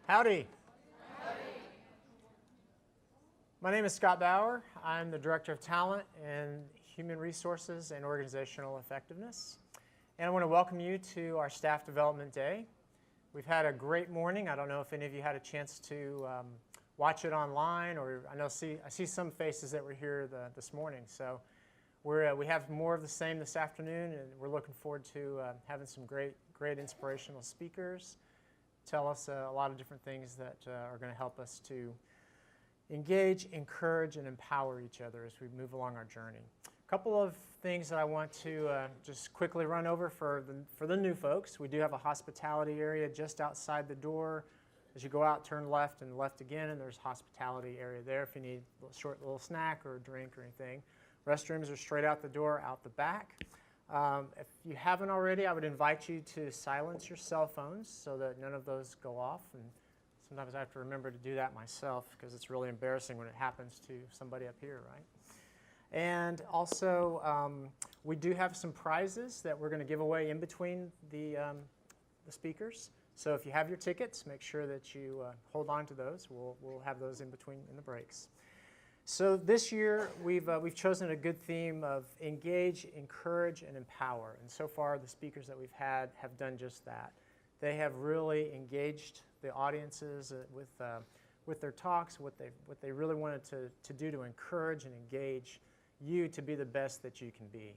Howdy. My name is Scott Bauer. I'm the Director of Talent and Human Resources and Organizational Effectiveness. And I want to welcome you to our Staff Development Day. We've had a great morning. I don't know if any of you had a chance to watch it online, or I see some faces that were here this morning. So we have more of the same this afternoon, and we're looking forward to having some great inspirational speakers tell us a lot of different things that are going to help us to engage, encourage, and empower each other as we move along our journey. A couple of things that I want to just quickly run over for the new folks. We do have a hospitality area just outside the door. As you go out, turn left and left again, and there's a hospitality area there if you need a short little snack or a drink or anything. Restrooms are straight out the door, out the back. If you haven't already, I would invite you to silence your cell phones so that none of those go off. And sometimes I have to remember to do that myself because it's really embarrassing when it happens to somebody up here, right? And also, we do have some prizes that we're going to give away in between the speakers. So if you have your tickets, make sure that you hold on to those. We'll have those in between in the breaks. So this year, we've chosen a good theme of engage, encourage, and empower. And so far, the speakers that we've had have done just that. They have really engaged the audiences with their talks, what they really wanted to do to encourage and engage you to be the best that you can be.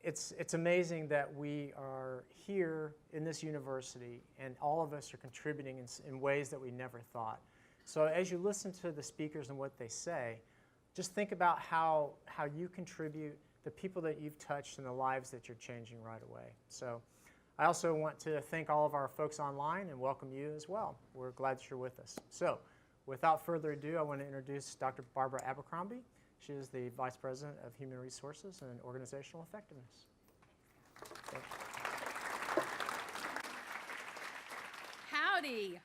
It's amazing that we are here in this university, and all of us are contributing in ways that we never thought. So as you listen to the speakers and what they say, just think about how you contribute, the people that you've touched, and the lives that you're changing right away. So I also want to thank all of our folks online and welcome you as well. We're glad that you're with us. So without further ado, I want to introduce Dr. Barbara Abercrombie. She is the Vice President of Human Resources and Organizational Effectiveness. Thank you. Howdy.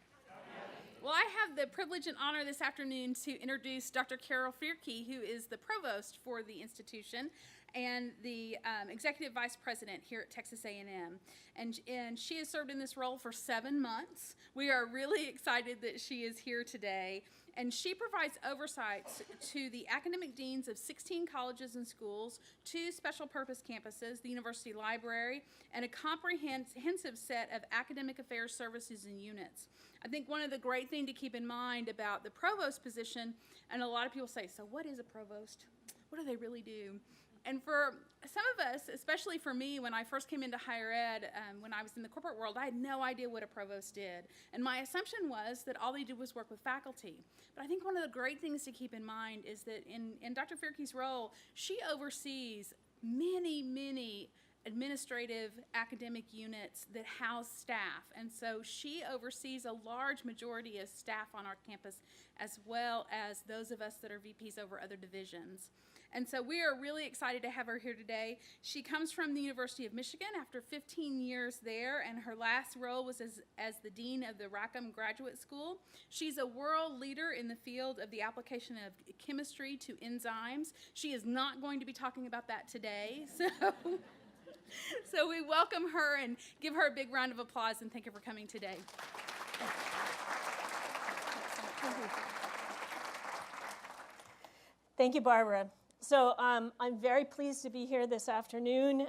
Well, I have the privilege and honor this afternoon to introduce Dr. A Fierke, who is the Provost for the institution and the Executive Vice President here at Texas A&M. And she has served in this role for 7 months. We are really excited that she is here today. And she provides oversight to the academic deans of 16 colleges and schools, 2 special purpose campuses, the university library, and a comprehensive set of academic affairs services and units. I think one of the great things to keep in mind about the provost position, and a lot of people say, so what is a provost? What do they really do? And for some of us, especially for me, when I first came into higher ed, when I was in the corporate world, I had no idea what a provost did. And my assumption was that all they did was work with faculty. But I think one of the great things to keep in mind is that in Dr. Fierke's role, she oversees many administrative academic units that house staff. And so she oversees a large majority of staff on our campus, as well as those of us that are VPs over other divisions. And so we are really excited to have her here today. She comes from the University of Michigan after 15 years there, and her last role was as the Dean of the Rackham Graduate School. She's a world leader in the field of the application of chemistry to enzymes. She is not going to be talking about that today, so we welcome her and give her a big round of applause and thank her for coming today. Thank you, Barbara. So I'm very pleased to be here this afternoon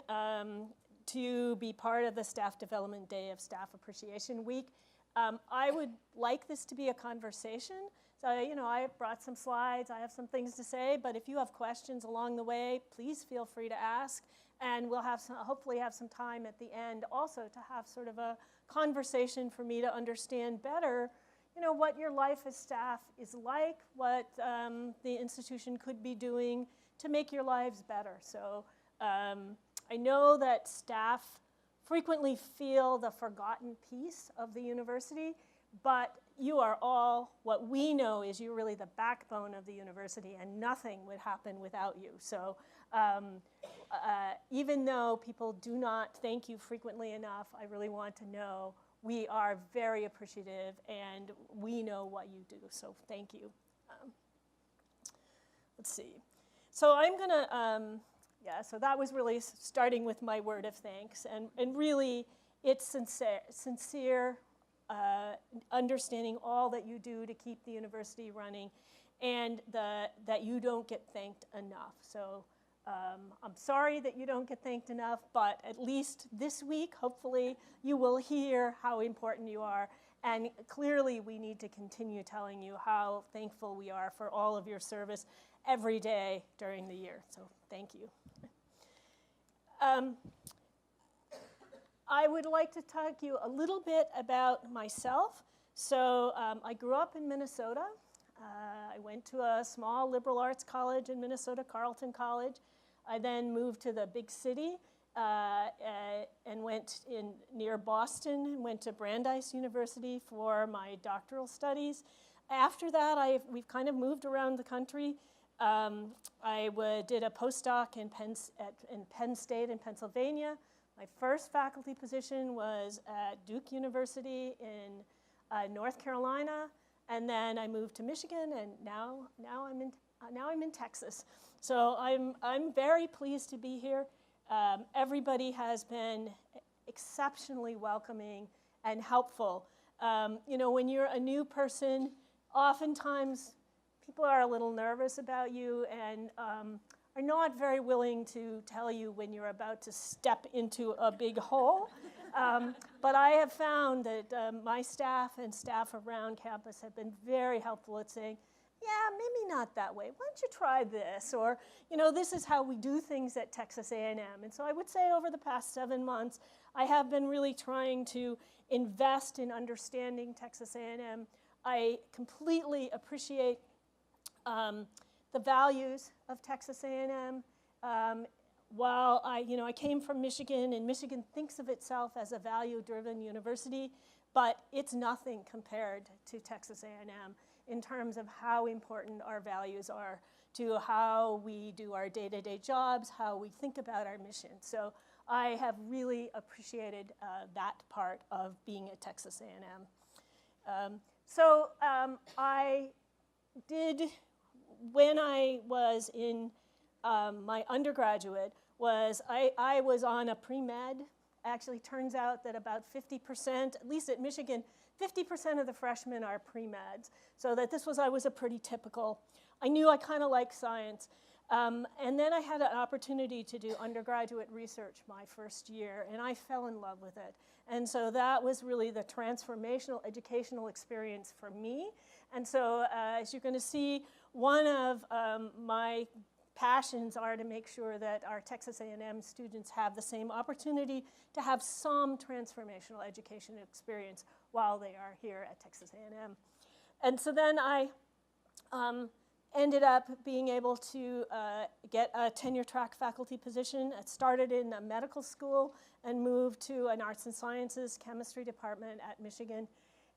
to be part of the Staff Development Day of Staff Appreciation Week. I would like this to be a conversation. So, I brought some slides. I have some things to say. But if you have questions along the way, please feel free to ask. And we'll hopefully have some time at the end also to have sort of a conversation for me to understand better what your life as staff is like, what the institution could be doing to make your lives better. So I know that staff frequently feel the forgotten piece of the university, but you are all, what we know is you're really the backbone of the university, and nothing would happen without you. So even though people do not thank you frequently enough, I really want to know we are very appreciative, and we know what you do, so thank you. Let's see. So I'm going to, so that was really starting with my word of thanks, and really it's sincere understanding all that you do to keep the university running, and that you don't get thanked enough. So I'm sorry that you don't get thanked enough, but at least this week, hopefully, you will hear how important you are. And clearly, we need to continue telling you how thankful we are for all of your service every day during the year. So thank you. I would like to talk to you a little bit about myself. So I grew up in Minnesota. I went to a small liberal arts college in Minnesota, Carleton College. I then moved to the big city and went near Boston, went to Brandeis University for my doctoral studies. After that, we've kind of moved around the country. I did a postdoc in Penn State in Pennsylvania. My first faculty position was at Duke University in North Carolina, and then I moved to Michigan, and now I'm in Texas. So I'm very pleased to be here. Everybody has been exceptionally welcoming and helpful. You know, when you're a new person, oftentimes people are a little nervous about you and are not very willing to tell you when you're about to step into a big hole. But I have found that my staff and staff around campus have been very helpful at saying, yeah, maybe not that way. Why don't you try this? Or, you know, this is how we do things at Texas A&M. And so I would say over the past 7 months, I have been really trying to invest in understanding Texas A&M. I completely appreciate the values of Texas A&M. While I came from Michigan, and Michigan thinks of itself as a value-driven university, but it's nothing compared to Texas A&M in terms of how important our values are to how we do our day-to-day jobs, how we think about our mission. So I have really appreciated that part of being at Texas A&M. I did, when I was in my undergraduate, I was on a pre-med. Actually, turns out that about 50%, at least at Michigan, 50% of the freshmen are pre-meds. So that I was a pretty typical. I knew I kind of liked science. And then I had an opportunity to do undergraduate research my first year, and I fell in love with it. And so that was really the transformational educational experience for me. And so as you're going to see, one of my passions are to make sure that our Texas A&M students have the same opportunity to have some transformational education experience while they are here at Texas A&M. And so then I ended up being able to get a tenure-track faculty position. I started in a medical school and moved to an arts and sciences chemistry department at Michigan.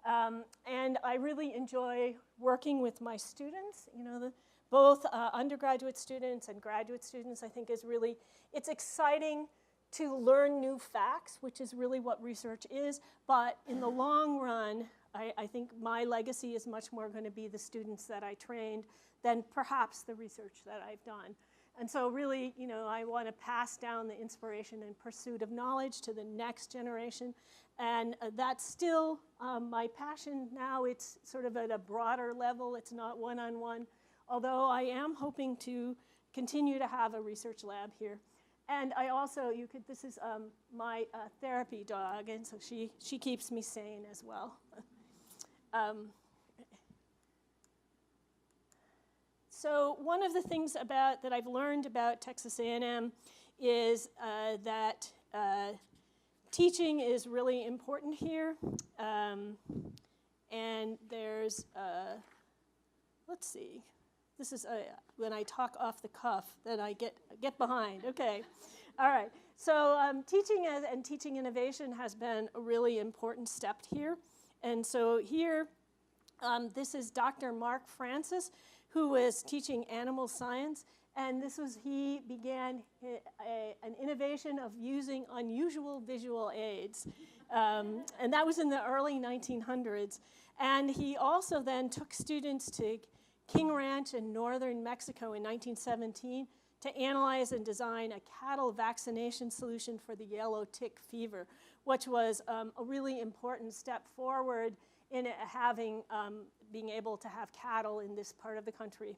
And I really enjoy working with my students. You know, both undergraduate students and graduate students, I think it's exciting to learn new facts, which is really what research is. But in the long run, I think my legacy is much more going to be the students that I trained than perhaps the research that I've done. And so really, you know, I want to pass down the inspiration and pursuit of knowledge to the next generation. And that's still my passion now. It's sort of at a broader level. It's not one-on-one. Although I am hoping to continue to have a research lab here. And I also, this is my therapy dog, and so she keeps me sane as well. So one of the things that I've learned about Texas A&M is that teaching is really important here. And there's, let's see. This is when I talk off the cuff that I get behind. Okay, all right. So teaching and teaching innovation has been a really important step here. And so here, this is Dr. Mark Francis, who was teaching animal science. And he began an innovation of using unusual visual aids. And that was in the early 1900s. And he also then took students to King Ranch in northern Mexico in 1917 to analyze and design a cattle vaccination solution for the yellow tick fever, which was a really important step forward in being able to have cattle in this part of the country.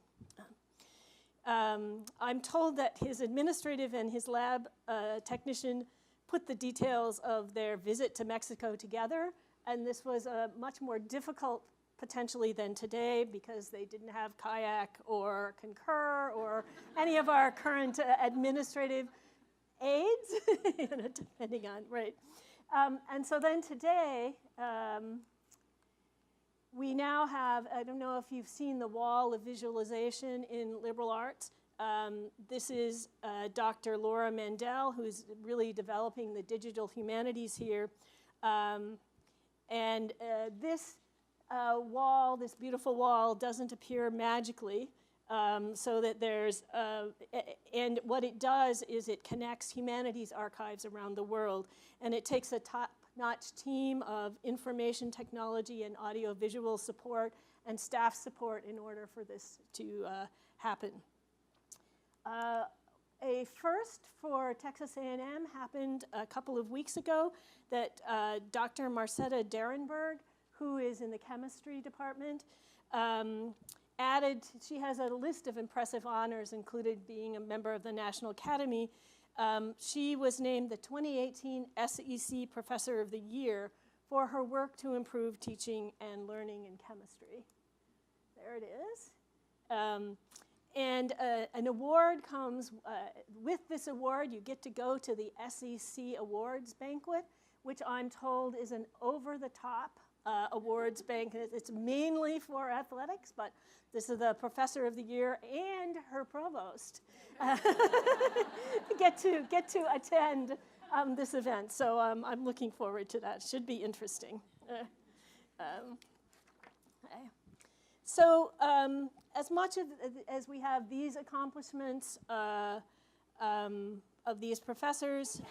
I'm told that his administrative and his lab technician put the details of their visit to Mexico together, and this was much more difficult potentially than today because they didn't have Kayak or Concur or any of our current administrative aids, depending on, right. And so then today, we now have, I don't know if you've seen the wall of visualization in liberal arts. This is Dr. Laura Mandel, who's really developing the digital humanities here. This wall, this beautiful wall, doesn't appear magically. So that there's, and what it does is it connects humanities archives around the world. And it takes a top-notch team of information technology and audiovisual support and staff support in order for this to happen. A first for Texas A&M happened a couple of weeks ago that Dr. Marcetta Derenberg, who is in the chemistry department, she has a list of impressive honors, included being a member of the National Academy. She was named the 2018 SEC Professor of the Year for her work to improve teaching and learning in chemistry. There it is. An award comes, with this award, you get to go to the SEC Awards Banquet, which I'm told is an over-the-top awards banquet. It's mainly for athletics, but this is the Professor of the Year and her Provost get to attend this event. So I'm looking forward to that. Should be interesting. So as much as we have these accomplishments of these professors,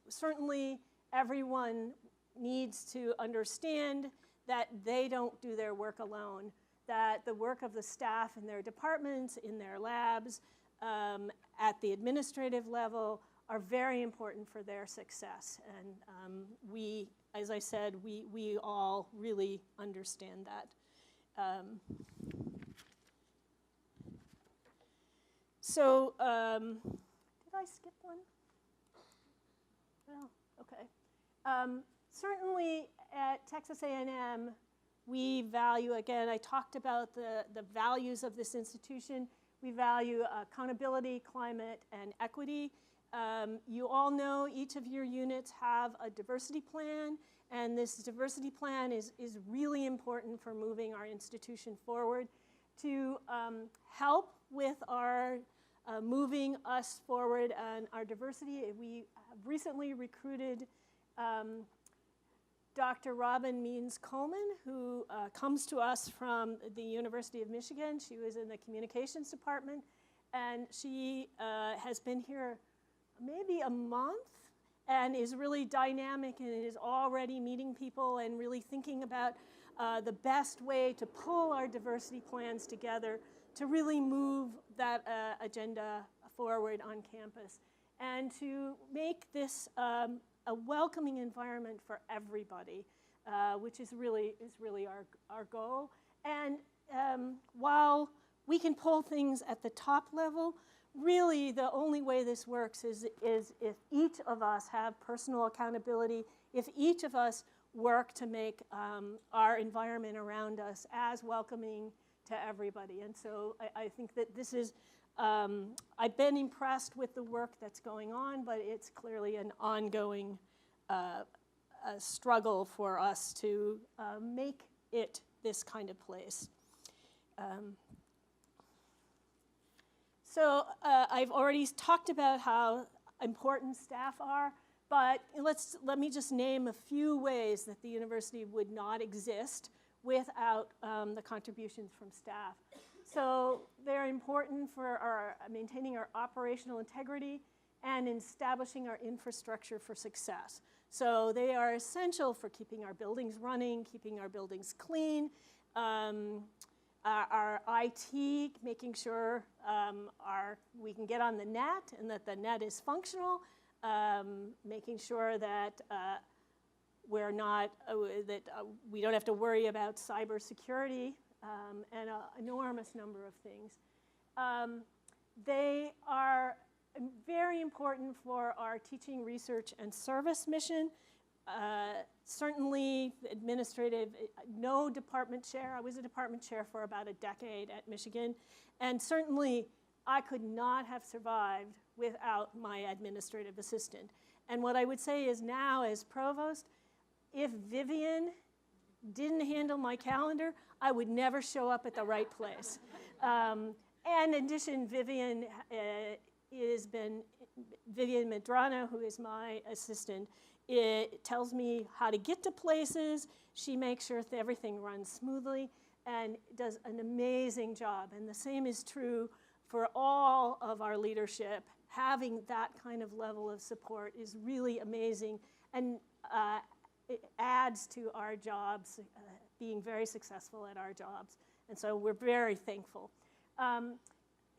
certainly everyone needs to understand that they don't do their work alone, that the work of the staff in their departments, in their labs, at the administrative level are very important for their success. And we, as I said, we all really understand that. Did I skip one? Well, okay. Certainly at Texas A&M, we value, again, I talked about the values of this institution. We value accountability, climate, and equity. You all know each of your units have a diversity plan, and this diversity plan is really important for moving our institution forward. To help with our moving us forward and our diversity, we have recently recruited Dr. Robin Means-Coleman, who comes to us from the University of Michigan. She was in the communications department, and she has been here maybe a month and is really dynamic and is already meeting people and really thinking about the best way to pull our diversity plans together to really move that agenda forward on campus and to make this a welcoming environment for everybody, which is really our goal. And while we can pull things at the top level, really the only way this works is if each of us have personal accountability, if each of us work to make our environment around us as welcoming to everybody. And so I think that this is, I've been impressed with the work that's going on, but it's clearly an ongoing struggle for us to make it this kind of place. I've already talked about how important staff are, but let me just name a few ways that the university would not exist without the contributions from staff. So they're important for maintaining our operational integrity and establishing our infrastructure for success. So they are essential for keeping our buildings running, keeping our buildings clean, our IT, making sure we can get on the net and that the net is functional, making sure that we're not, we don't have to worry about cybersecurity and an enormous number of things. They are very important for our teaching, research, and service mission. Certainly administrative, no department chair. I was a department chair for about a decade at Michigan, and certainly I could not have survived without my administrative assistant. And what I would say is now as provost, if Vivian didn't handle my calendar, I would never show up at the right place. And in addition, Vivian Medrano, who is my assistant, it tells me how to get to places. She makes sure that everything runs smoothly and does an amazing job. And the same is true for all of our leadership. Having that kind of level of support is really amazing, and it adds to our jobs, being very successful at our jobs. And so we're very thankful.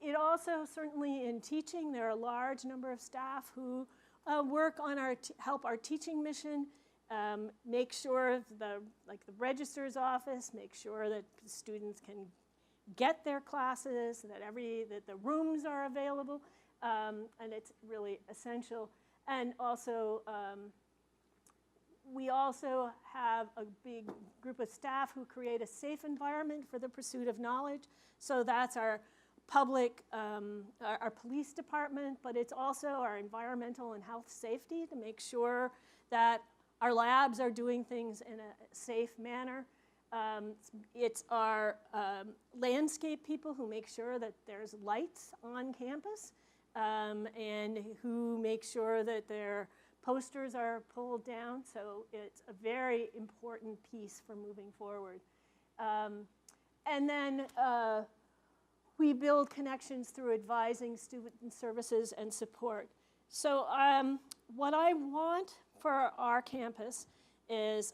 It also, certainly in teaching, there are a large number of staff who work on help our teaching mission, make sure like the registrar's office, make sure that students can get their classes, that the rooms are available, and it's really essential. And also, we also have a big group of staff who create a safe environment for the pursuit of knowledge. So that's our public, our police department, but it's also our environmental and health safety to make sure that our labs are doing things in a safe manner. It's our landscape people who make sure that there's lights on campus and who make sure that their posters are pulled down. So it's a very important piece for moving forward. And then we build connections through advising student services and support. So what I want for our campus is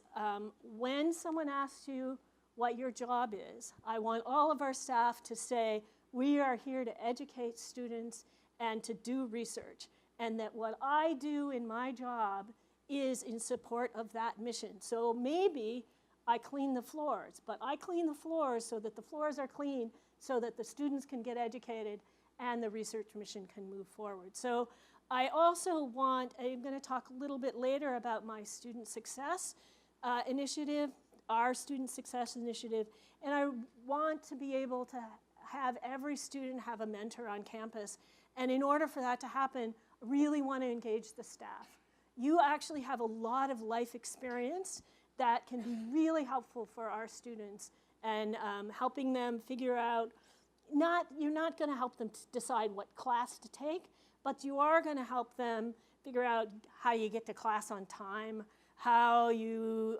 when someone asks you what your job is, I want all of our staff to say, we are here to educate students and to do research, and that what I do in my job is in support of that mission. So maybe I clean the floors, but I clean the floors so that the floors are clean so that the students can get educated and the research mission can move forward. So I also want, I'm going to talk a little bit later about my student success initiative, our student success initiative, and I want to be able to have every student have a mentor on campus. And in order for that to happen, I really want to engage the staff. You actually have a lot of life experience that can be really helpful for our students and helping them figure out, you're not going to help them decide what class to take, but you are going to help them figure out how you get to class on time, how you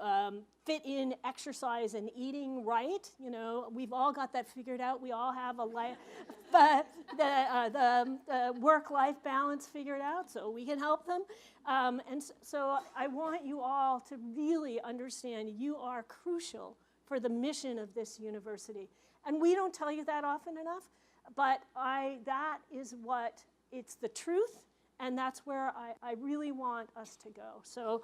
fit in exercise and eating right. You know, we've all got that figured out. We all have a life, but the work-life balance figured out, so we can help them. And so I want you all to really understand you are crucial for the mission of this university. And we don't tell you that often enough, but that is what, it's the truth, and that's where I really want us to go. So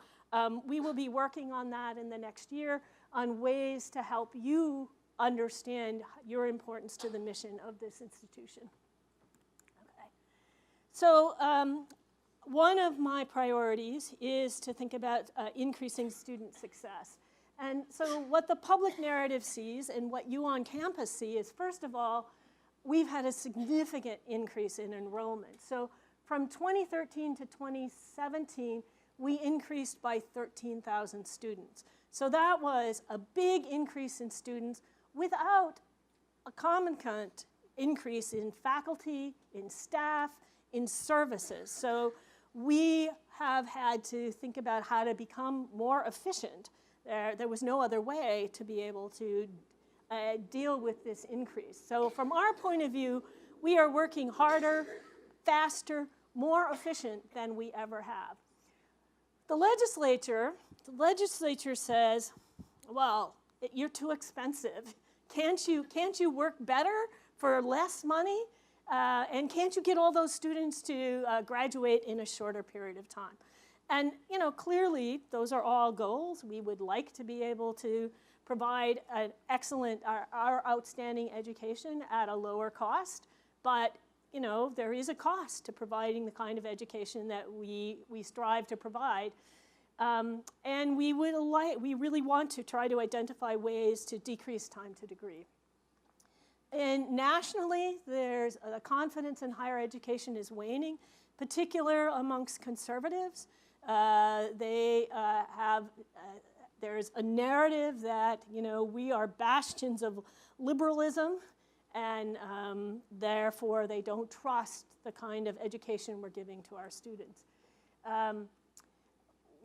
we will be working on that in the next year on ways to help you understand your importance to the mission of this institution. Okay. So one of my priorities is to think about increasing student success. And so what the public narrative sees and what you on campus see is, first of all, we've had a significant increase in enrollment. So from 2013 to 2017, we increased by 13,000 students. So that was a big increase in students without a concomitant increase in faculty, in staff, in services. So we have had to think about how to become more efficient. There was no other way to be able to deal with this increase. So from our point of view, we are working harder, faster, more efficient than we ever have. The legislature says, well, you're too expensive. Can't you work better for less money? And can't you get all those students to graduate in a shorter period of time? And clearly, those are all goals. We would like to be able to provide an excellent, our outstanding education at a lower cost. But there is a cost to providing the kind of education that we strive to provide. And we really want to try to identify ways to decrease time to degree. And nationally, there's the confidence in higher education is waning, particular amongst conservatives. There's a narrative that we are bastions of liberalism, and therefore they don't trust the kind of education we're giving to our students.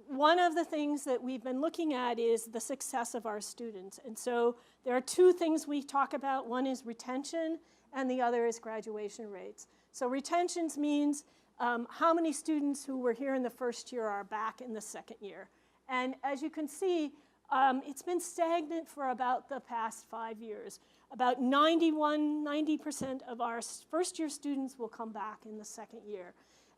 One of the things that we've been looking at is the success of our students. And so there are two things we talk about. One is retention, and the other is graduation rates. So retention means how many students who were here in the first year are back in the second year. And as you can see, it's been stagnant for about the past 5 years. About 90% of our first year students will come back in the second year.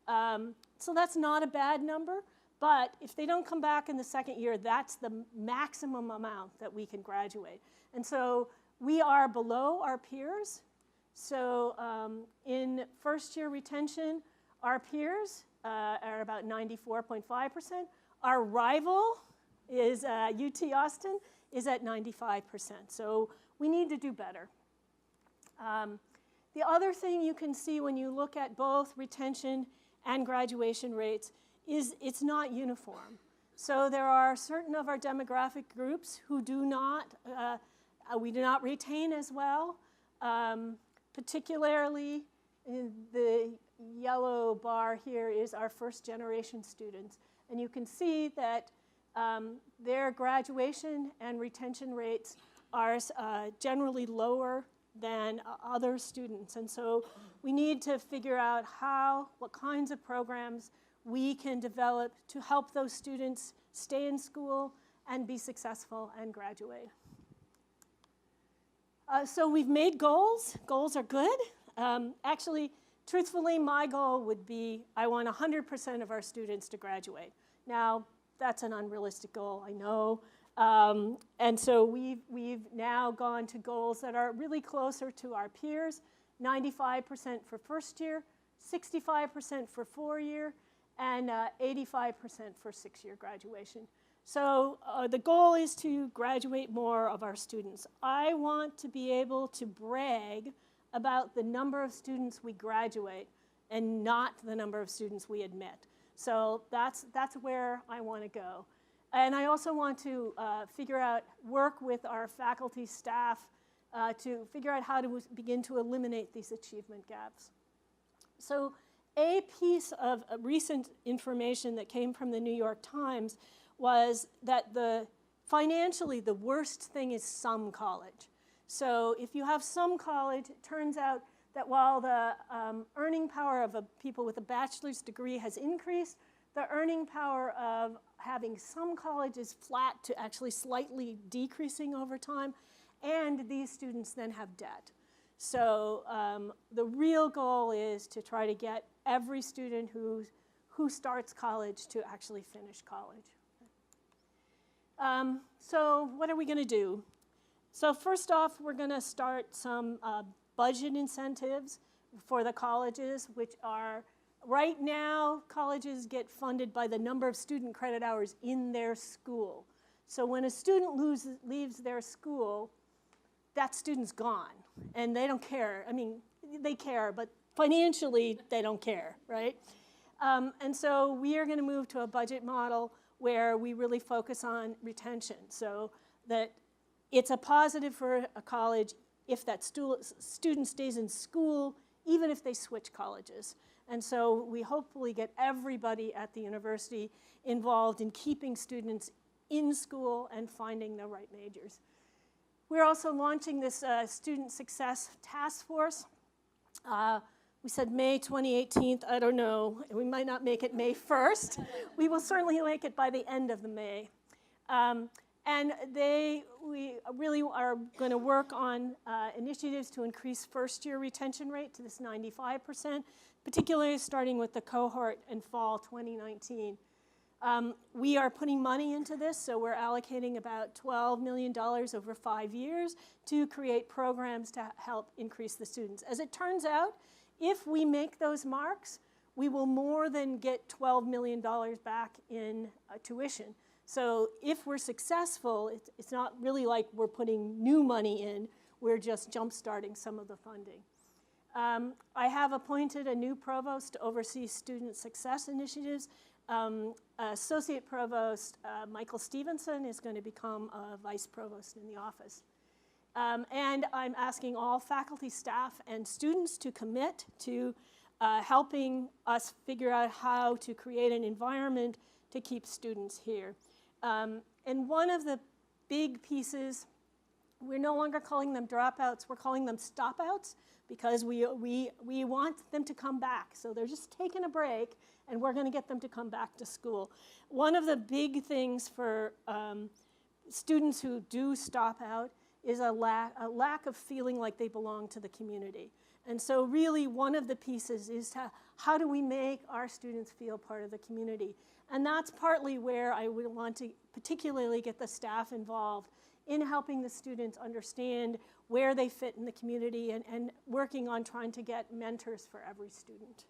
So that's not a bad number. But if they don't come back in the second year, that's the maximum amount that we can graduate. And so we are below our peers. So in first year retention, our peers are about 94.5%. Our rival is UT Austin is at 95%. So we need to do better. The other thing you can see when you look at both retention and graduation rates is it's not uniform. So there are certain of our demographic groups who we do not retain as well, particularly in the yellow bar here is our first generation students. And you can see that their graduation and retention rates are generally lower than other students. And so we need to figure out what kinds of programs we can develop to help those students stay in school and be successful and graduate. So we've made goals. Goals are good. Actually, truthfully, my goal would be I want 100% of our students to graduate. Now, that's an unrealistic goal, I know. And so we've now gone to goals that are really closer to our peers, 95% for first year, 65% for 4-year, and 85% for 6-year graduation. So the goal is to graduate more of our students. I want to be able to brag about the number of students we graduate and not the number of students we admit. So that's where I want to go. And I also want to work with our faculty staff to figure out how to begin to eliminate these achievement gaps. So a piece of recent information that came from the New York Times was that financially the worst thing is some college. So if you have some college, it turns out that while the earning power of people with a bachelor's degree has increased, the earning power of having some college is flat to actually slightly decreasing over time, and these students then have debt. So the real goal is to try to get every student who starts college to actually finish college. So what are we going to do? So first off, we're going to start some budget incentives for the colleges, which are, right now, colleges get funded by the number of student credit hours in their school. So when a student leaves their school, that student's gone, and they don't care. I mean, they care, but financially, they don't care, right? And so we are going to move to a budget model where we really focus on retention, so that it's a positive for a college if that student stays in school, even if they switch colleges. And so we hopefully get everybody at the university involved in keeping students in school and finding the right majors. We're also launching this Student Success Task Force. We said May 2018. I don't know. We might not make it May 1st. We will certainly make it by the end of the May. And we really are going to work on initiatives to increase first-year retention rate to this 95%, particularly starting with the cohort in fall 2019. We are putting money into this, so we're allocating about $12 million over 5 years to create programs to help increase the students. As it turns out, if we make those marks, we will more than get $12 million back in tuition. So if we're successful, it's not really like we're putting new money in, we're just jump-starting some of the funding. I have appointed a new provost to oversee student success initiatives. Associate Provost Michael Stevenson is going to become a vice provost in the office. And I'm asking all faculty, staff, and students to commit to helping us figure out how to create an environment to keep students here. And one of the big pieces, we're no longer calling them dropouts, we're calling them stopouts, because we want them to come back. So they're just taking a break, and we're going to get them to come back to school. One of the big things for students who do stop out is a lack of feeling like they belong to the community. And so really one of the pieces is how do we make our students feel part of the community? And that's partly where I would want to particularly get the staff involved in helping the students understand where they fit in the community and working on trying to get mentors for every student.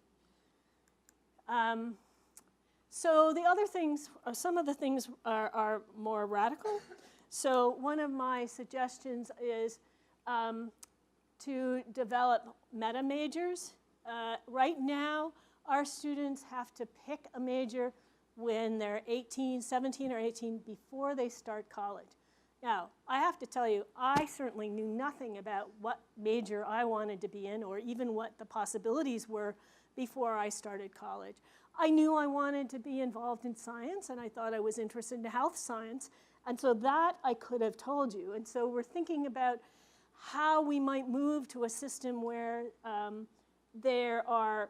So the other things, some of the things are more radical. So one of my suggestions is to develop meta majors. Right now, our students have to pick a major when they're 17 or 18 before they start college. Now, I have to tell you, I certainly knew nothing about what major I wanted to be in or even what the possibilities were before I started college. I knew I wanted to be involved in science, and I thought I was interested in health science, and so that I could have told you. And so we're thinking about how we might move to a system where there are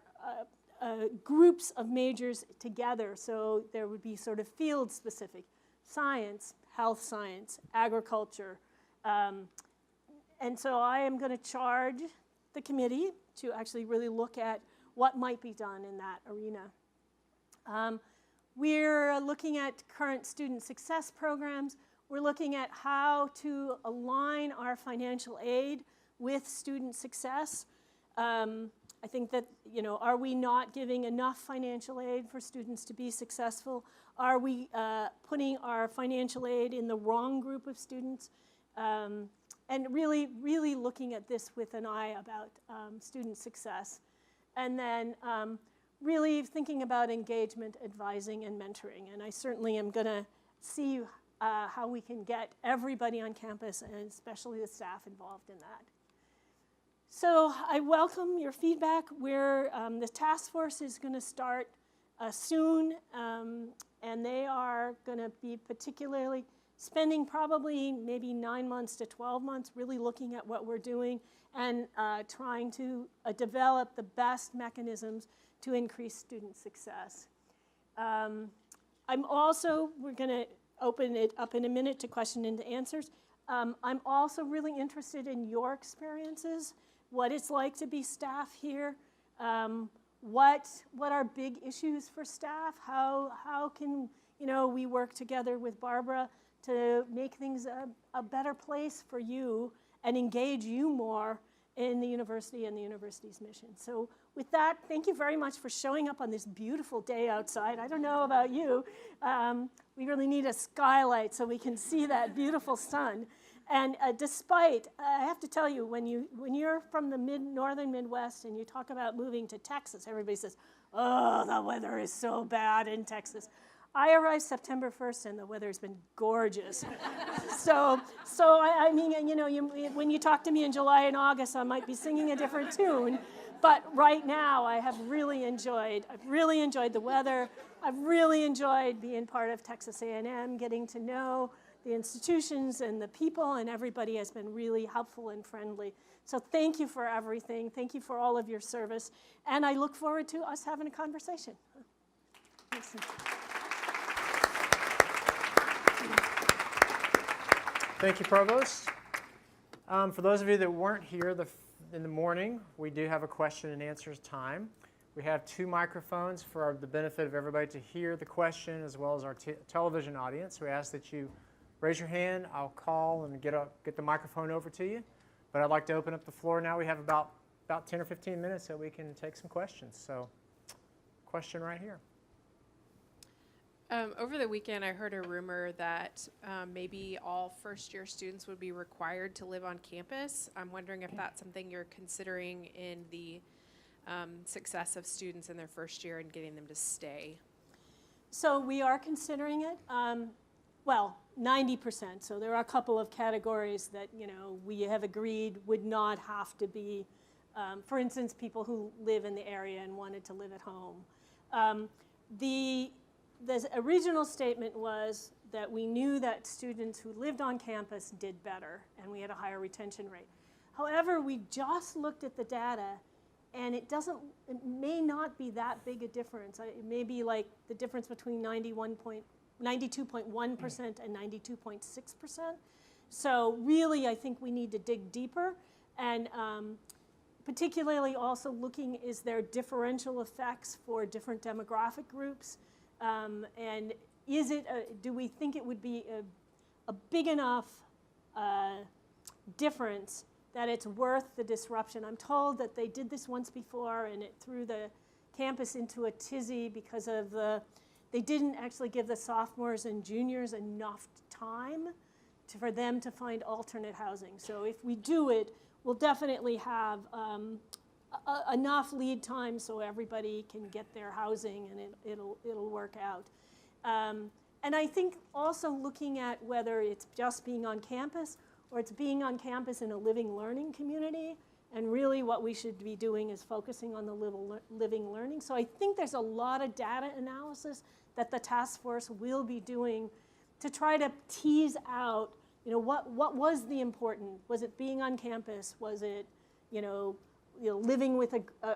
groups of majors together, so there would be sort of field-specific science, health science, agriculture. And so I am going to charge the committee to actually really look at what might be done in that arena. We're looking at current student success programs. We're looking at how to align our financial aid with student success. I think that, are we not giving enough financial aid for students to be successful? Are we putting our financial aid in the wrong group of students? And really, really looking at this with an eye about student success. And then really thinking about engagement, advising, and mentoring. And I certainly am going to see how we can get everybody on campus, and especially the staff, involved in that. So I welcome your feedback. The task force is going to start soon, and they are going to be particularly spending probably maybe 9 months to 12 months really looking at what we're doing and trying to develop the best mechanisms to increase student success. We're going to open it up in a minute to question and answers. I'm also really interested in your experiences, what it's like to be staff here, what are big issues for staff, how can we work together with Barbara to make things a better place for you and engage you more in the university and the university's mission. So with that, thank you very much for showing up on this beautiful day outside. I don't know about you. We really need a skylight so we can see that beautiful sun. And despite, I have to tell you, when you're from the northern Midwest and you talk about moving to Texas, everybody says, oh, the weather is so bad in Texas. I arrived September 1st and the weather's been gorgeous. so I mean, when you talk to me in July and August, I might be singing a different tune. But right now, I've really enjoyed the weather. I've really enjoyed being part of Texas A&M, getting to know the institutions and the people, and everybody has been really helpful and friendly. So thank you for everything. Thank you for all of your service. And I look forward to us having a conversation. Thanks. Thank you, Provost. For those of you that weren't here in the morning, we do have a question and answers time. We have 2 microphones for the benefit of everybody to hear the question as well as our television audience. We ask that you raise your hand. I'll call and get the microphone over to you. But I'd like to open up the floor now. We have about 10 or 15 minutes that we can take some questions. So, question right here. Over the weekend, I heard a rumor that maybe all first-year students would be required to live on campus. I'm wondering if that's something you're considering in the success of students in their first year and getting them to stay. So we are considering it. Well, 90%. So there are a couple of categories that we have agreed would not have to be. For instance, people who live in the area and wanted to live at home. The original statement was that we knew that students who lived on campus did better, and we had a higher retention rate. However, we just looked at the data, and it may not be that big a difference. It may be like the difference between 92.1% and 92.6%. So really, I think we need to dig deeper, and particularly also looking, is there differential effects for different demographic groups? And do we think it would be a big enough difference that it's worth the disruption? I'm told that they did this once before and it threw the campus into a tizzy because of they didn't actually give the sophomores and juniors enough time for them to find alternate housing. So if we do it, we'll definitely have enough lead time so everybody can get their housing and it'll work out. And I think also looking at whether it's just being on campus or it's being on campus in a living learning community, and really what we should be doing is focusing on the living learning. So I think there's a lot of data analysis that the task force will be doing to try to tease out, what was the important? Was it being on campus? Was it, living with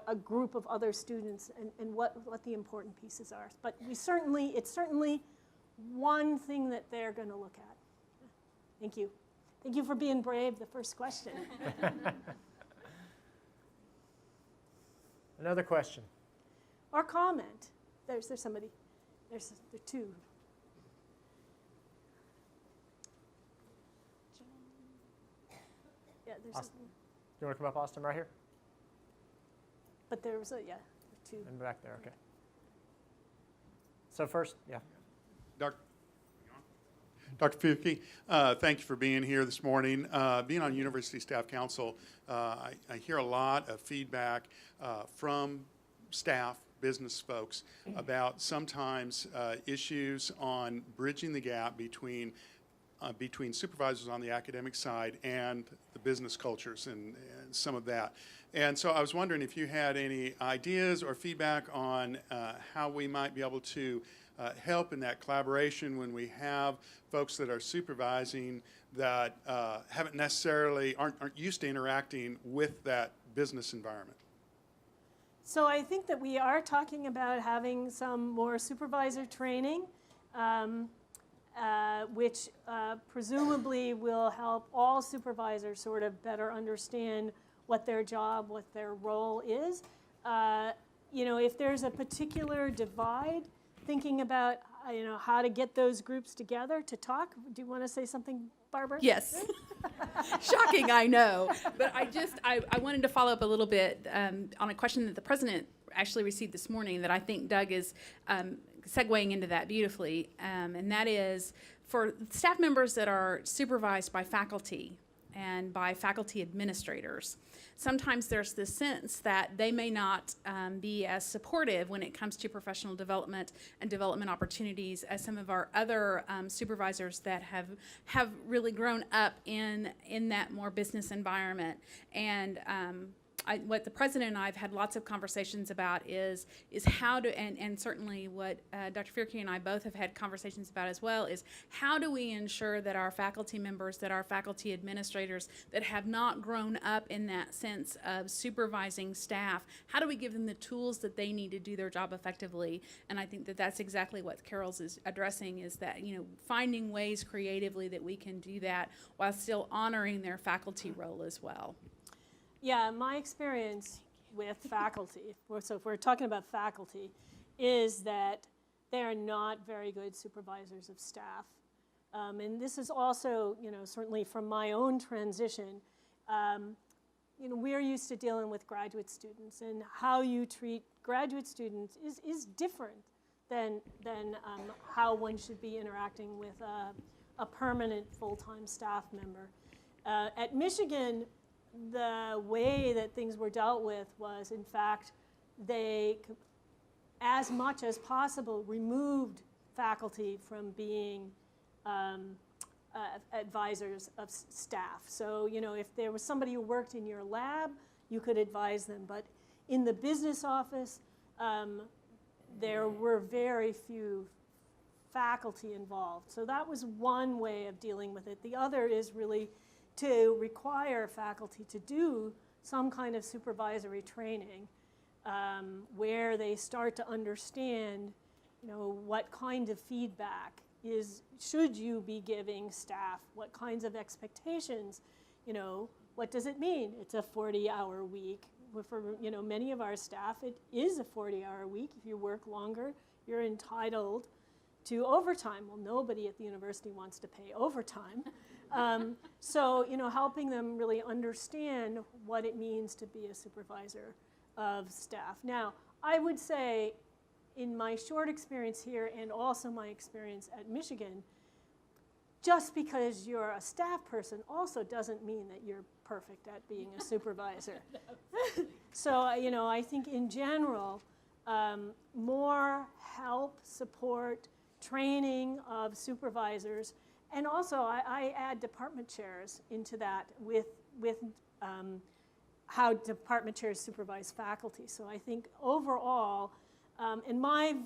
a group of other students, and what the important pieces are? But it's certainly one thing that they're going to look at. Thank you. Thank you for being brave. The first question. Another question. Or comment. There's somebody. There are 2. Yeah, there's. Austin. You want to come up, Austin, right here? But there was 2. And back there, okay. So first, yeah. Dr. Fierke, thank you for being here this morning. Being on University Staff Council, I hear a lot of feedback from staff, business folks, about sometimes issues on bridging the gap between supervisors on the academic side and the business cultures and some of that. And so I was wondering if you had any ideas or feedback on how we might be able to help in that collaboration when we have folks that are supervising that aren't used to interacting with that business environment. So I think that we are talking about having some more supervisor training, which presumably will help all supervisors sort of better understand what their job, what their role is. If there's a particular divide, thinking about how to get those groups together to talk. Do you want to say something, Barbara? Yes. Shocking, I know. But I wanted to follow up a little bit on a question that the president actually received this morning that I think Doug is segueing into that beautifully. And that is for staff members that are supervised by faculty and by faculty administrators. Sometimes there's this sense that they may not be as supportive when it comes to professional development and development opportunities as some of our other supervisors that have really grown up in that more business environment. And what the president and I have had lots of conversations about is how to, and certainly what Dr. Fierke and I both have had conversations about as well, is how do we ensure that our faculty members, that our faculty administrators that have not grown up in that sense of supervising staff, how do we give them the tools that they need to do their job effectively? And I think that that's exactly what Carol's is addressing, is that, finding ways creatively that we can do that while still honoring their faculty role as well. Yeah, my experience with faculty, so if we're talking about faculty, is that they are not very good supervisors of staff. And this is also, certainly from my own transition, we're used to dealing with graduate students, and how you treat graduate students is different than how one should be interacting with a permanent full-time staff member. At Michigan, the way that things were dealt with was, in fact, they, as much as possible, removed faculty from being advisors of staff. So, if there was somebody who worked in your lab, you could advise them. But in the business office, there were very few faculty involved. So that was one way of dealing with it. The other is really to require faculty to do some kind of supervisory training where they start to understand, what kind of feedback should you be giving staff, what kinds of expectations, what does it mean? It's a 40-hour week. For many of our staff, it is a 40-hour week. If you work longer, you're entitled to overtime. Well, nobody at the university wants to pay overtime. So, helping them really understand what it means to be a supervisor of staff. Now, I would say, in my short experience here and also my experience at Michigan, just because you're a staff person also doesn't mean that you're perfect at being a supervisor. So, I think in general, more help, support, training of supervisors, and also I add department chairs into that with how department chairs supervise faculty. So I think overall, and my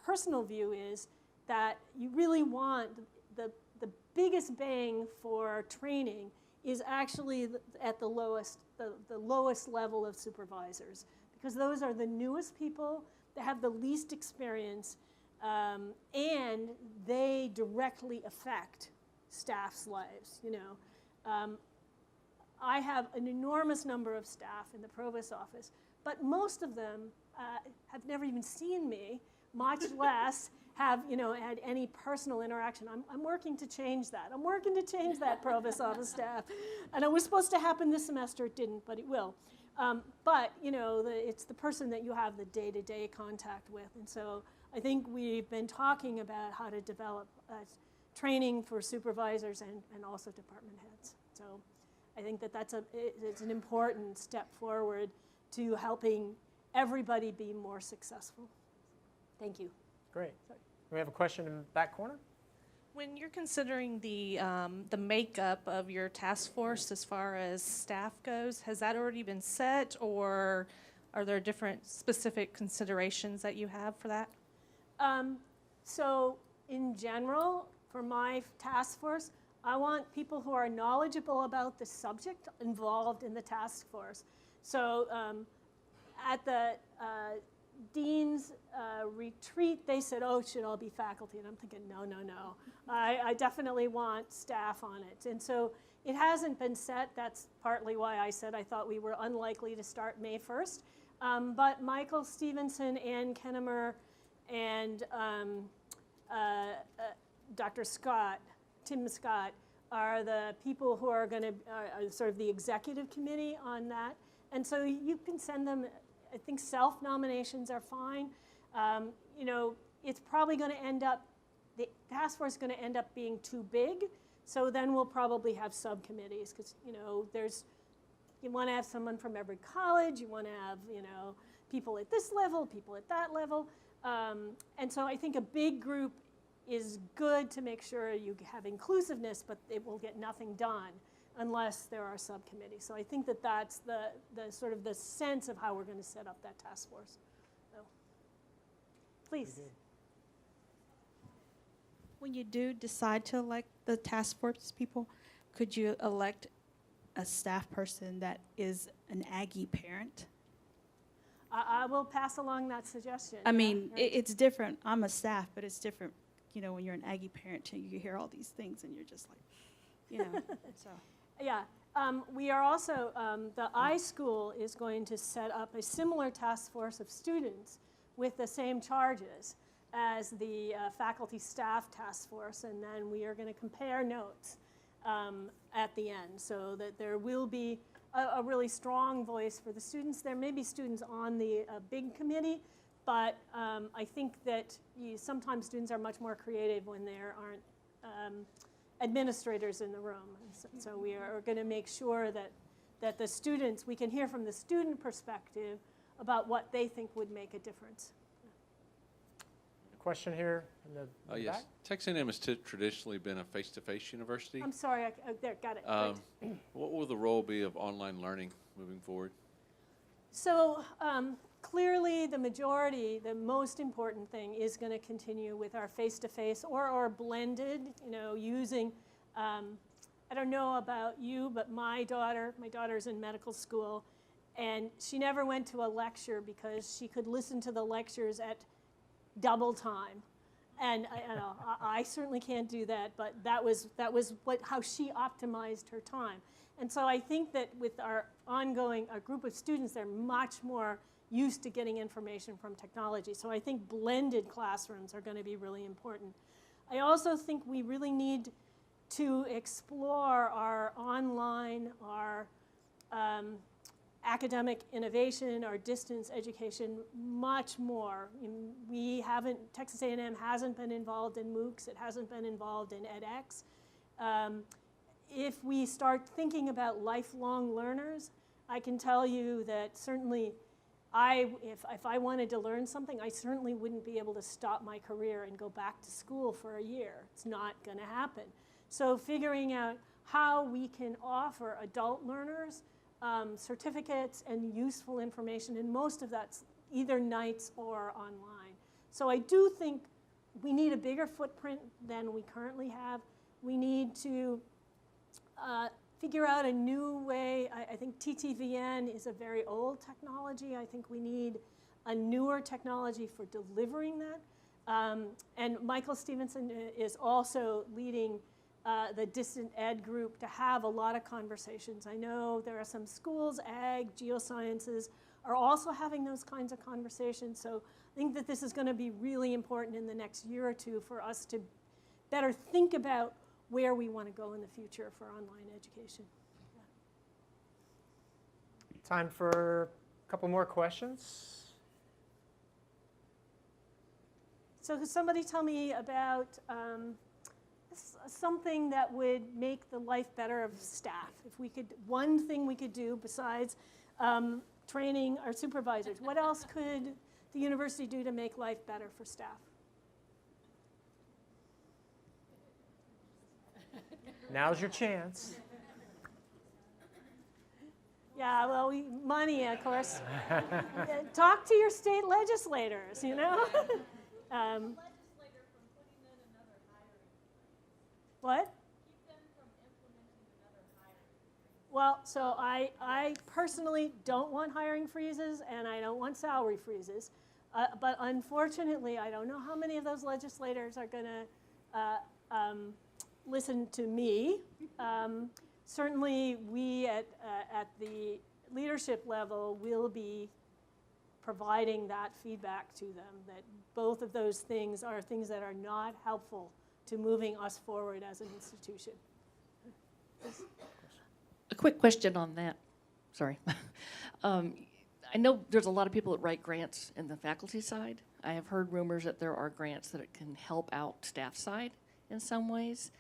personal view is that you really want the biggest bang for training is actually at the lowest level of supervisors, because those are the newest people that have the least experience, and they directly affect staff's lives. I have an enormous number of staff in the Provost office, but most of them have never even seen me, much less have had any personal interaction. I'm working to change that. I'm working to change that, Provost office staff. And it was supposed to happen this semester. It didn't, but it will. But it's the person that you have the day-to-day contact with. And so I think we've been talking about how to develop training for supervisors and also department heads. So I think that it's an important step forward to helping everybody be more successful. Thank you. Great. We have a question in the back corner. When you're considering the makeup of your task force as far as staff goes, has that already been set, or are there different specific considerations that you have for that? So in general, for my task force, I want people who are knowledgeable about the subject involved in the task force. So at the dean's retreat, they said, oh, it should all be faculty. And I'm thinking, no. I definitely want staff on it. And so it hasn't been set. That's partly why I said I thought we were unlikely to start May 1st. But Michael Stevenson, Ann Kennemer, and Dr. Scott, Tim Scott, are the people who are going to, sort of the executive committee on that. And so you can send them, I think self-nominations are fine. It's probably going to end up, the task force is going to end up being too big. So then we'll probably have subcommittees because, you want to have someone from every college. You want to have, people at this level, people at that level. And so I think a big group is good to make sure you have inclusiveness, but it will get nothing done unless there are subcommittees. So I think that that's the sort of the sense of how we're going to set up that task force. So, please. When you do decide to elect the task force people, could you elect a staff person that is an Aggie parent? I will pass along that suggestion. I mean, it's different. I'm a staff, but it's different, when you're an Aggie parent, you hear all these things and you're just like, so. Yeah, we are also, the iSchool is going to set up a similar task force of students with the same charges as the faculty staff task force, and then we are going to compare notes at the end, so that there will be a really strong voice for the students. There may be students on the big committee, but I think that sometimes students are much more creative when there aren't administrators in the room. So we are going to make sure that the students, we can hear from the student perspective about what they think would make a difference. Question here in the Yes. back. Texas A&M has traditionally been a face-to-face university. I'm sorry, there, got it. Great. What will the role be of online learning moving forward? So clearly the majority, the most important thing is going to continue with our face-to-face or blended, using, I don't know about you, but my daughter's in medical school, and she never went to a lecture because she could listen to the lectures at double time. And I certainly can't do that, but that was how she optimized her time. And so I think that with our group of students, they're much more used to getting information from technology. So I think blended classrooms are going to be really important. I also think we really need to explore our online, our academic innovation, our distance education much more. Texas A&M hasn't been involved in MOOCs, it hasn't been involved in edX. If we start thinking about lifelong learners, I can tell you that certainly if I wanted to learn something, I certainly wouldn't be able to stop my career and go back to school for a year. It's not going to happen. So figuring out how we can offer adult learners certificates and useful information, and most of that's either nights or online. So I do think we need a bigger footprint than we currently have. We need to figure out a new way. I think TTVN is a very old technology. I think we need a newer technology for delivering that. And Michael Stevenson is also leading the distant ed group to have a lot of conversations. I know there are some schools, ag, geosciences, are also having those kinds of conversations. So I think that this is going to be really important in the next year or two for us to better think about where we want to go in the future for online education. Time for a couple more questions. So could somebody tell me about something that would make the life better of staff? If we could, one thing we could do besides training our supervisors, what else could the university do to make life better for staff? Now's your chance. Yeah, well, money, of course. Talk to your state legislators, What? Well, so I personally don't want hiring freezes, and I don't want salary freezes. But unfortunately, I don't know how many of those legislators are going to listen to me. Certainly, we at the leadership level will be providing that feedback to them, that both of those things are things that are not helpful to moving us forward as an institution. A quick question on that. Sorry. I know there's a lot of people that write grants in the faculty side. I have heard rumors that there are grants that can help out staff side in some ways.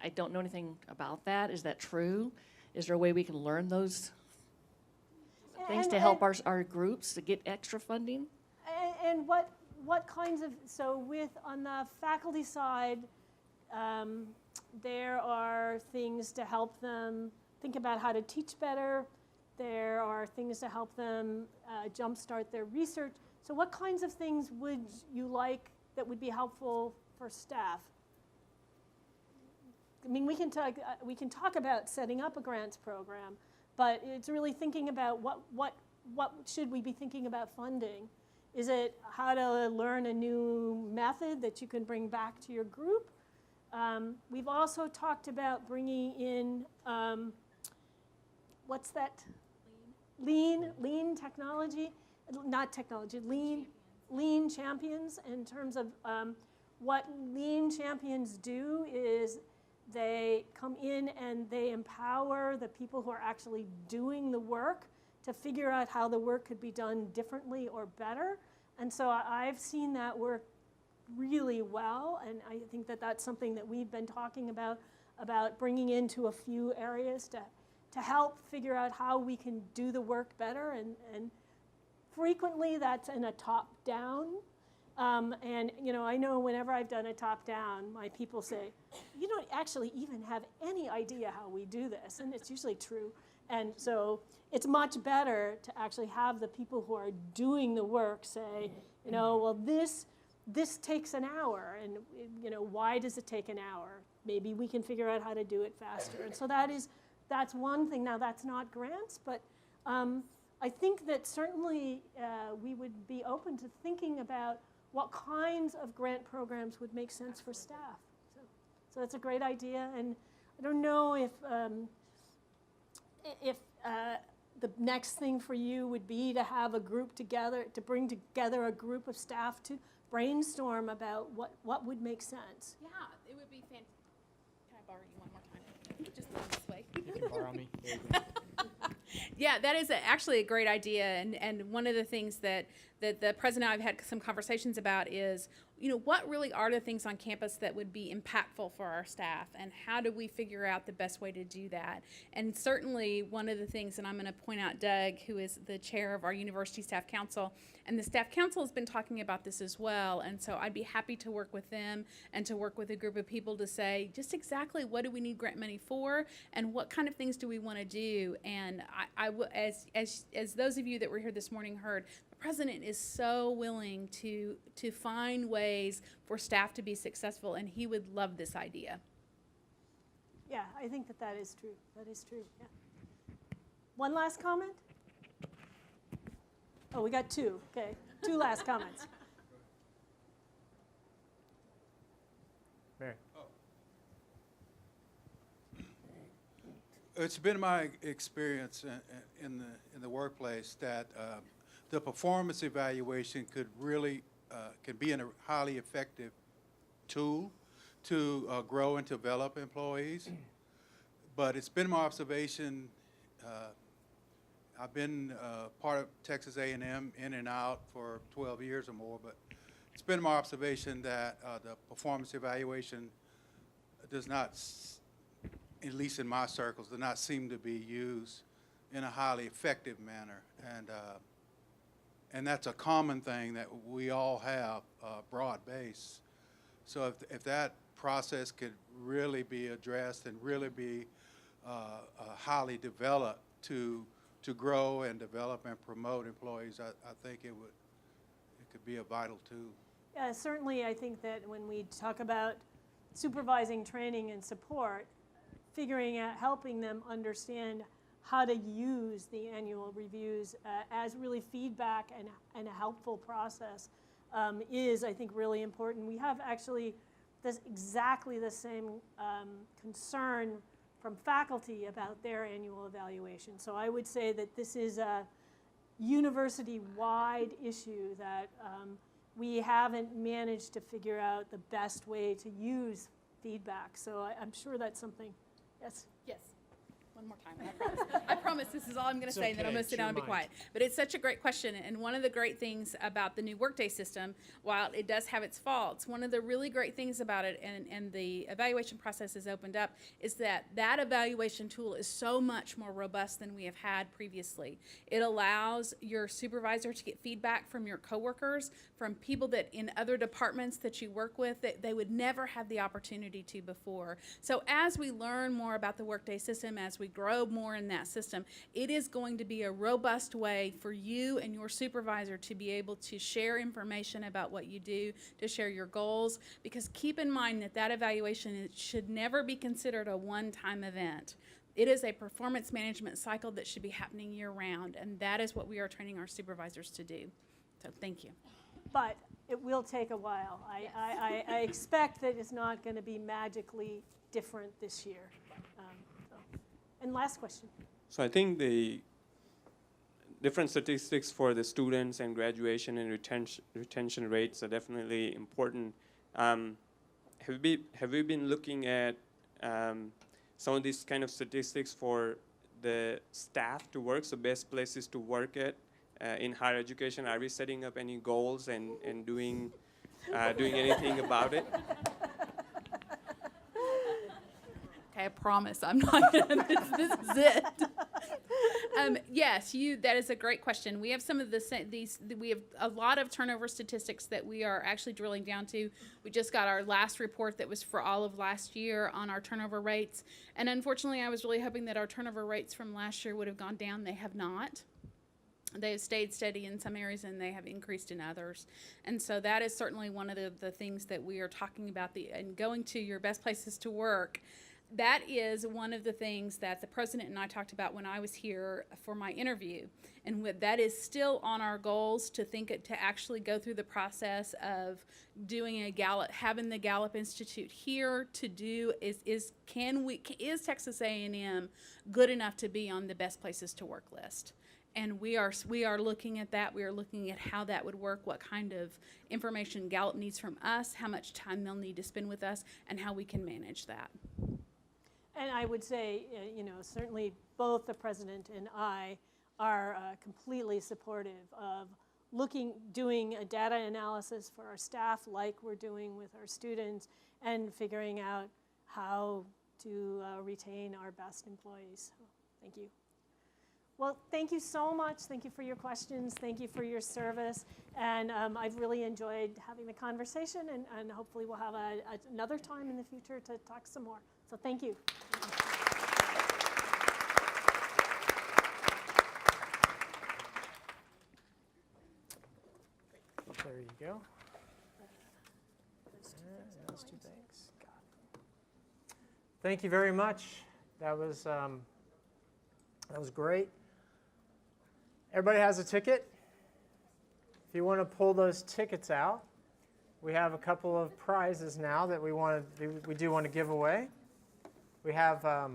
I don't know anything about that. Is that true? Is there a way we can learn those things to help our groups to get extra funding? And what kinds of, so on the faculty side, there are things to help them think about how to teach better. There are things to help them jumpstart their research. So what kinds of things would you like that would be helpful for staff? I mean, we can talk about setting up a grants program, but it's really thinking about what should we be thinking about funding? Is it how to learn a new method that you can bring back to your group? We've also talked about bringing in what's that? Lean technology, not technology, lean champions. In terms of what lean champions do is they come in and they empower the people who are actually doing the work to figure out how the work could be done differently or better. And so I've seen that work really well, and I think that that's something that we've been talking about bringing into a few areas to help figure out how we can do the work better. And frequently that's in a top-down. And I know whenever I've done a top-down, my people say, you don't actually even have any idea how we do this, and it's usually true. And so it's much better to actually have the people who are doing the work say, well, this takes an hour, and why does it take an hour? Maybe we can figure out how to do it faster. And so that's one thing. Now, that's not grants, but I think that certainly we would be open to thinking about what kinds of grant programs would make sense for staff. So that's a great idea, and I don't know if the next thing for you would be to have a group together, to bring together a group of staff to brainstorm about what would make sense. Yeah, it would be fantastic. Can I borrow you one more time? Just this way. You can borrow me. Yeah, that is actually a great idea, and one of the things that the president and I have had some conversations about is, what really are the things on campus that would be impactful for our staff, and how do we figure out the best way to do that? And certainly one of the things, and I'm going to point out Doug, who is the chair of our University Staff Council, and the Staff Council has been talking about this as well, and so I'd be happy to work with them and to work with a group of people to say just exactly what do we need grant money for, and what kind of things do we want to do. And as those of you that were here this morning heard, the president is so willing to find ways for staff to be successful, and he would love this idea. Yeah, I think that is true. That is true, yeah. One last comment? Oh, we got two. Okay, two last comments. Mary. It's been my experience in the workplace that the performance evaluation could really can be a highly effective tool to grow and develop employees. But it's been my observation. I've been part of Texas A&M in and out for 12 years or more, but it's been my observation that the performance evaluation does not, at least in my circles, does not seem to be used in a highly effective manner. And that's a common thing that we all have, broad base. So if that process could really be addressed and really be highly developed to grow and develop and promote employees, I think it could be a vital tool. Yeah, certainly I think that when we talk about supervising training and support, figuring out, helping them understand how to use the annual reviews as really feedback and a helpful process is, I think, really important. We have actually exactly the same concern from faculty about their annual evaluation. So I would say that this is a university-wide issue that we haven't managed to figure out the best way to use feedback. So I'm sure that's something, yes? Yes. One more time, I promise. I promise this is all I'm going to say, and then I'm going to sit down and be quiet. But it's such a great question, and one of the great things about the new Workday system, while it does have its faults, one of the really great things about it, and the evaluation process is opened up, is that evaluation tool is so much more robust than we have had previously. It allows your supervisor to get feedback from your coworkers, from people that in other departments that you work with that they would never have the opportunity to before. So as we learn more about the Workday system, as we grow more in that system, it is going to be a robust way for you and your supervisor to be able to share information about what you do, to share your goals, because keep in mind that evaluation should never be considered a one-time event. It is a performance management cycle that should be happening year-round, and that is what we are training our supervisors to do. So thank you. But it will take a while. I expect that it's not going to be magically different this year. And last question. So I think the different statistics for the students and graduation and retention rates are definitely important. Have we been looking at some of these kind of statistics for the staff to work, so best places to work at in higher education? Are we setting up any goals and doing anything about it? Okay, I promise I'm not gonna, this is it. Yes, that is a great question. We have some of we have a lot of turnover statistics that we are actually drilling down to. We just got our last report that was for all of last year on our turnover rates. And unfortunately, I was really hoping that our turnover rates from last year would have gone down. They have not. They have stayed steady in some areas and they have increased in others. And so that is certainly one of the things that we are talking about, and going to your best places to work. That is one of the things that the president and I talked about when I was here for my interview. And that is still on our goals to actually go through the process of doing having the Gallup Institute here to do is Texas A&M good enough to be on the best places to work list? And we are looking at that. We are looking at how that would work, what kind of information Gallup needs from us, how much time they'll need to spend with us, and how we can manage that. And I would say, certainly both the president and I are completely supportive of doing a data analysis for our staff like we're doing with our students and figuring out how to retain our best employees. So, thank you. Well, thank you so much. Thank you for your questions. Thank you for your service. And I've really enjoyed having the conversation, and hopefully we'll have another time in the future to talk some more. So thank you. There you go. Those two things. Got it. Thank you very much. That was great. Everybody has a ticket. If you want to pull those tickets out, we have a couple of prizes now that we do want to give away. We have a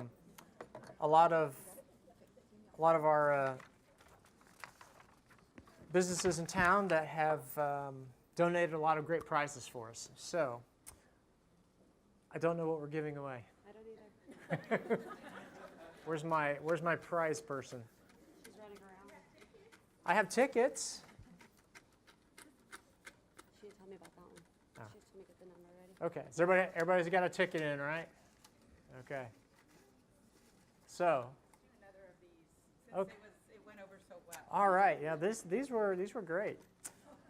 lot of our businesses in town that have donated a lot of great prizes for us. So I don't know what we're giving away. I don't either. Where's my prize person? She's running around. I have tickets. She didn't tell me about that one. Oh. She just told me to get the number ready. Okay, everybody's got a ticket in, right? Okay. So. Another of these, since Okay. it went over so well. All right. Yeah. These were great.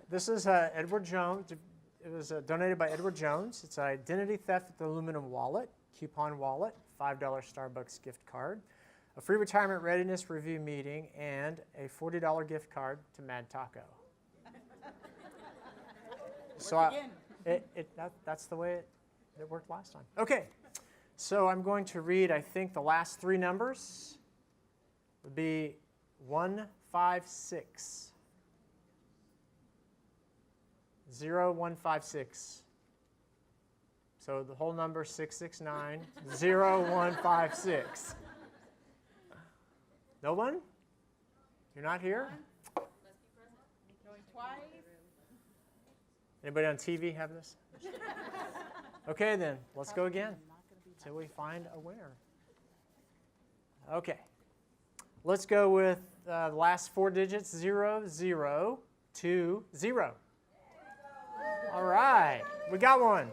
This is Edward Jones. It was donated by Edward Jones. It's an identity theft with aluminum wallet, coupon wallet, $5 Starbucks gift card, a free retirement readiness review meeting, and a $40 gift card to Mad Taco. So that's the way it worked last time. Okay. So I'm going to read, I think, the last three numbers would be 156. 0156. So the whole number 669 0156. No one? You're not here? Going twice. Anybody on TV have this? Okay, then let's go again until we find a winner. Okay. Let's go with the last four digits, 0020. All right, we got one.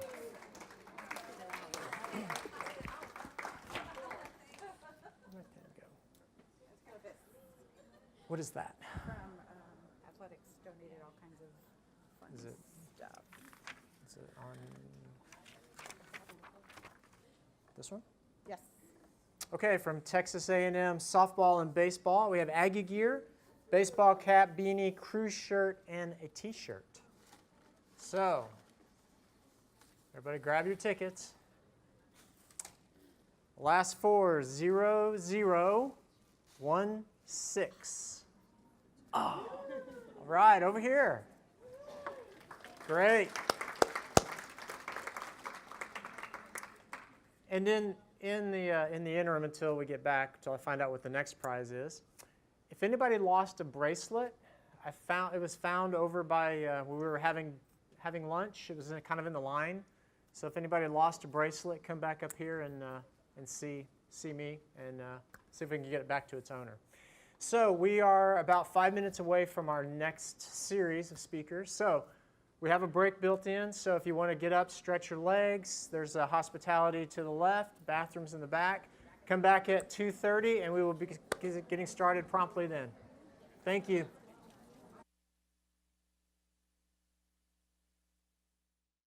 What is that? From athletics, donated all kinds of fun stuff. Is it on this one? Yes. Okay, from Texas A&M softball and baseball, we have Aggie gear, baseball cap, beanie, crew shirt, and a T-shirt. So, everybody grab your tickets. Last four, 0016. Oh, all right, over here. Great. And then in the interim until we get back, until I find out what the next prize is, if anybody lost a bracelet, it was found over by where we were having lunch. It was kind of in the line. So if anybody lost a bracelet, come back up here and see me and see if we can get it back to its owner. So we are about 5 minutes away from our next series of speakers. So we have a break built in. So if you want to get up, stretch your legs, there's a hospitality to the left, bathrooms in the back. Come back at 2:30 and we will be getting started promptly then. Thank you.